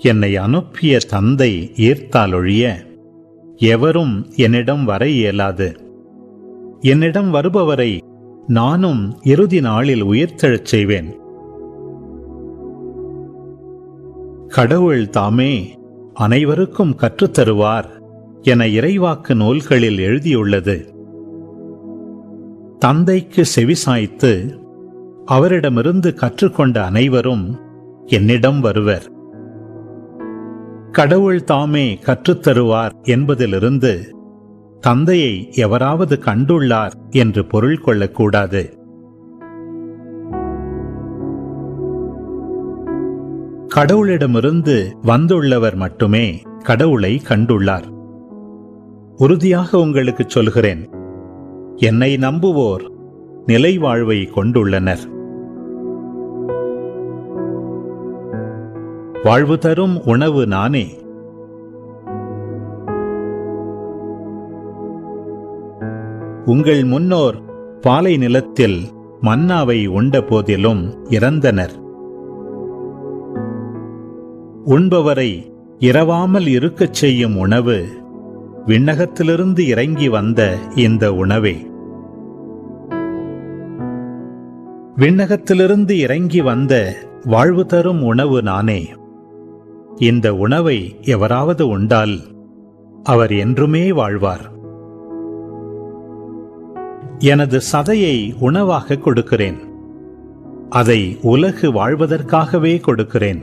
என்னை அனுப்பிய தந்தை ஈர்த்தாலொழிய எவரும் என்னிடம் வர இயலாது. என்னிடம் வருபவரை நானும் இறுதி நாளில் உயிர்த்தெழச் செய்வேன். கடவுள் தாமே அனைவருக்கும் கற்றுத்தருவார் என இறைவாக்கு நூல்களில் எழுதியுள்ளது. தந்தைக்கு செவிசாய்த்து அவரிடமிருந்து கற்றுக்கொண்ட அனைவரும் என்னிடம் வருவர். கடவுள் தாமே கற்றுத்தருவார் என்பதிலிருந்து தந்தையை எவராவது கண்டுள்ளார் என்று பொருள் கொள்ளக்கூடாது. கடவுளிடமிருந்து வந்துள்ளவர் மட்டுமே கடவுளை கண்டுள்ளார். உறுதியாக உங்களுக்கு சொல்கிறேன், என்னை நம்புவோர் நிலை வாழ்வை கொண்டுள்ளனர். வாழ்வு தரும் உணவு நானே. உங்கள் முன்னோர் பாலை நிலத்தில் மன்னாவை உண்ட போதிலும் இறந்தனர். உண்பவரை இரவாமல் இருக்கச் செய்யும் உணவு விண்ணகத்திலிருந்து இறங்கி வந்த இந்த உணவே. விண்ணகத்திலிருந்து இறங்கி வந்த வாழ்வு தரும் உணவு நானே. இந்த உணவை எவராவது உண்டால் அவர் என்றுமே வாழ்வார். எனது சதையை உணவாக கொடுக்கிறேன். அதை உலகு வாழ்வதற்காகவே கொடுக்கிறேன்.